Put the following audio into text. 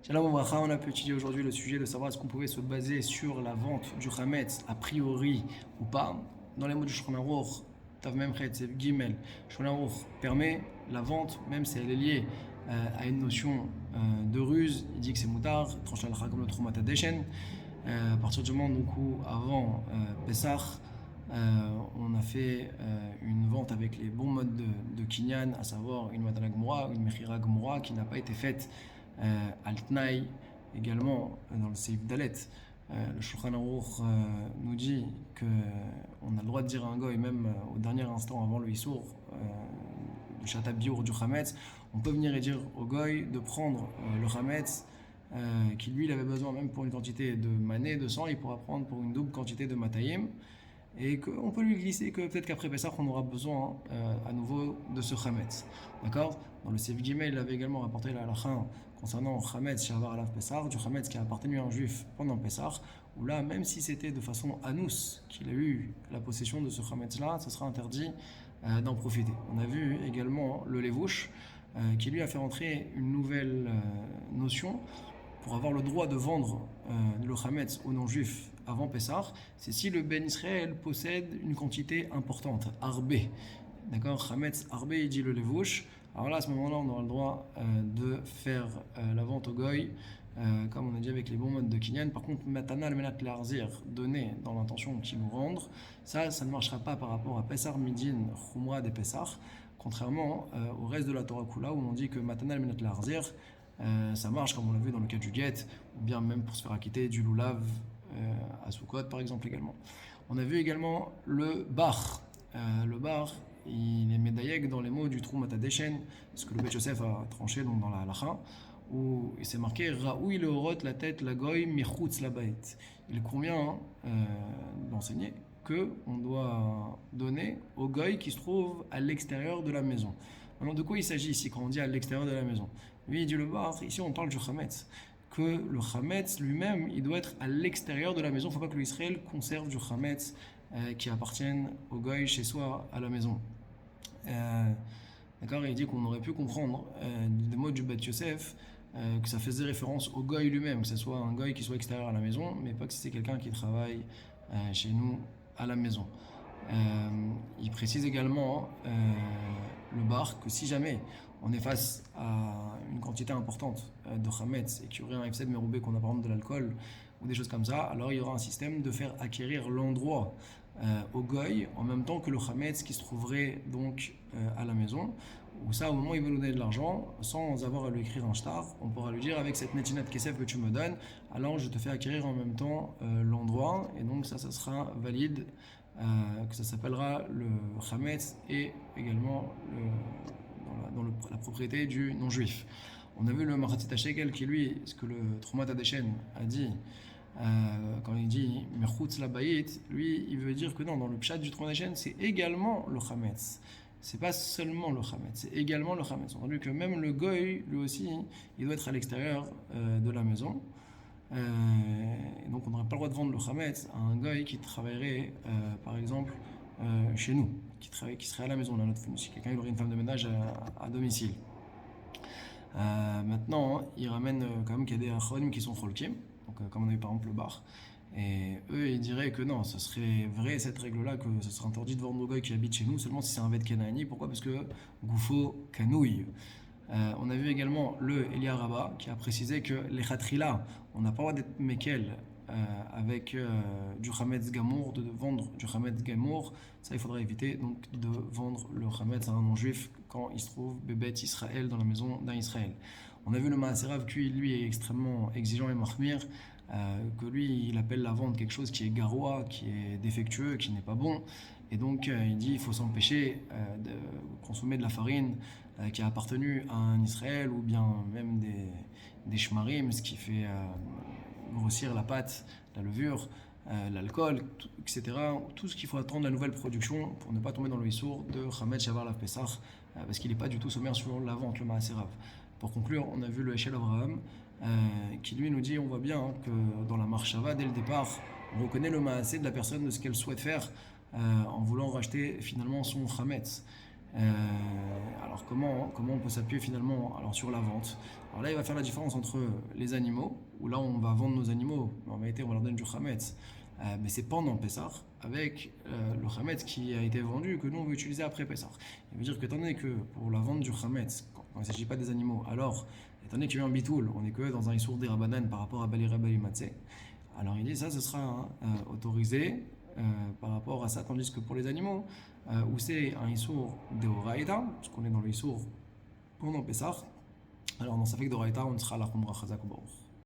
Shalom Obracha, on a pu étudier aujourd'hui le sujet de savoir est-ce qu'on pouvait se baser sur la vente du Hametz a priori ou pas. Dans les mots du Shulchan Aruch, Tav Memchet, c'est Gimel, Shulchan Aruch permet la vente, même si elle est liée à une notion de ruse. Il dit que c'est moutard, tranche la comme le Trumat Hadeshen. À partir du moment donc, où, avant Pessah, on a fait une vente avec les bons modes de Kinyan, à savoir une Matana Gmura, une Mechira Gmura, qui n'a pas été faite Al-Tnaï, également dans le Seif Dalet. Le Shulchan Aruch nous dit qu'on a le droit de dire à un goy, même au dernier instant avant le Issour, du Shata Biour du Hametz, on peut venir et dire au goy de prendre le Hametz qui lui il avait besoin même pour une quantité de mané, de sang, il pourra prendre pour une double quantité de matayim et qu'on peut lui glisser que peut-être qu'après Pessah on aura besoin à nouveau de ce Hametz. D'accord. Dans le Seif Gimel, il avait également rapporté la halakha concernant Hametz Shavar Alav Pessah, du Hametz qui a appartenu à un juif pendant Pessah, où là, même si c'était de façon anous qu'il a eu la possession de ce Hametz là, ce sera interdit d'en profiter. On a vu également le Levouche qui lui a fait entrer une nouvelle notion pour avoir le droit de vendre le Hametz aux non-juifs avant Pessah, c'est si le Ben Israël possède une quantité importante, arbé. D'accord. Hametz arbé, il dit le levouche. Alors là, à ce moment-là, on aura le droit de faire la vente au goy, comme on a dit avec les bons modes de Kinyan. Par contre, matana al-menat l'arzir, donné dans l'intention qu'ils nous rendent, ça ne marchera pas par rapport à Pessar Midin, Khumra des Pessar, contrairement au reste de la Torah Kula, où on dit que matana al-menat l'arzir, ça marche comme on l'a vu dans le cas du guet, ou bien même pour se faire acquitter du loulav à Sukkot par exemple également. On a vu également le bar. Le bar, il est médaillé dans les mots du Trumat Hadeshen, ce que le Beth Yosef a tranché donc dans la halacha, où il s'est marqué Raoui le horot la tête la goy michutz la bait. Il convient d'enseigner que on doit donner au goy qui se trouve à l'extérieur de la maison. Maintenant, de quoi il s'agit ici quand on dit à l'extérieur de la maison? Lui, il dit le bar, ici on parle du Hametz. Que le Hametz lui-même, il doit être à l'extérieur de la maison. Il ne faut pas que l'Israël conserve du Hametz qui appartiennent au goy chez soi à la maison. D'accord. Il dit qu'on aurait pu comprendre des mots du Beth Yosef que ça faisait référence au goy lui-même, que ce soit un goy qui soit extérieur à la maison, mais pas que c'est quelqu'un qui travaille chez nous à la maison. Il précise également le bar que si jamais on est face à une quantité importante de Hametz et qu'il y aurait un Efsed Meroubé qu'on a par exemple de l'alcool ou des choses comme ça, alors il y aura un système de faire acquérir l'endroit au goy en même temps que le Hametz qui se trouverait donc à la maison. Ou ça, au moment où il veut nous donner de l'argent, sans avoir à lui écrire un shtar, on pourra lui dire avec cette netinat kesef que tu me donnes, alors je te fais acquérir en même temps l'endroit, et donc ça sera valide, que ça s'appellera le Hametz et également dans la propriété du non-juif. On a vu le Machatzit HaShekel qui lui, ce que le Trumat Hadeshen a dit, quand il dit Mechutz la Bayit, lui il veut dire que non, dans le Pshat du Trumat Hadeshen, c'est également le Hametz. C'est pas seulement le Hametz, c'est également le Hametz. On a vu que même le Goy, lui aussi, il doit être à l'extérieur de la maison. Et donc on n'aurait pas le droit de vendre le Hametz à un Goy qui travaillerait, par exemple, chez nous, qui serait à la maison. Là, si quelqu'un il aurait une femme de ménage à domicile. Maintenant, ils ramènent quand même qu'il y a des achonim qui sont cholkim, donc comme on a eu par exemple le bar. Et eux, ils diraient que non, ce serait vrai cette règle-là, que ce serait interdit de vendre au goy qui habite chez nous, seulement si c'est un vet kenani. Pourquoi? Parce que goufo canouille. On a vu également le Elia Rabba qui a précisé que les khatrila, on n'a pas le droit d'être mekel avec du Hametz Gamour, de vendre du Hametz Gamour. Ça, il faudra éviter donc de vendre le Hametz à un non-juif quand il se trouve bébé Israël dans la maison d'un Israël. On a vu le Maaserav qui lui est extrêmement exigeant et mahmir, que lui il appelle la vente quelque chose qui est garoua, qui est défectueux, qui n'est pas bon. Et donc il dit il faut s'empêcher de consommer de la farine qui a appartenu à un Israël ou bien même des shmarim, ce qui fait grossir la pâte, la levure, l'alcool, etc. Tout ce qu'il faut attendre de la nouvelle production pour ne pas tomber dans le issour de Hametz Shavar Lav Pesach, parce qu'il n'est pas du tout sommaire sur la vente, le Maaserav. Pour conclure, on a vu le Eshel Abraham qui lui nous dit, on voit bien que dans la marche Shava, dès le départ, on reconnaît le Maasé de la personne de ce qu'elle souhaite faire en voulant racheter finalement son Hametz. Alors comment on peut s'appuyer finalement alors sur la vente? Alors là, il va faire la différence entre les animaux, où là on va vendre nos animaux, mais en vérité on va leur donner du chametz, mais c'est pendant Pessah, avec le chametz qui a été vendu, que nous on veut utiliser après Pessah. Il veut dire que étant donné que pour la vente du chametz, quand il ne s'agit pas des animaux, alors étant donné qu'il y a eu un bitoul, on est que dans un issour des rabanan par rapport à Bali Rabali Matzeh, alors il dit ça, ce sera autorisé par rapport à ça, tandis que pour les animaux, où c'est un issour d'Oraïta, parce qu'on est dans le issour pendant Pessah, alors dans sa fait d'Oraïta, on sera à la Khumra Chazak Baruch.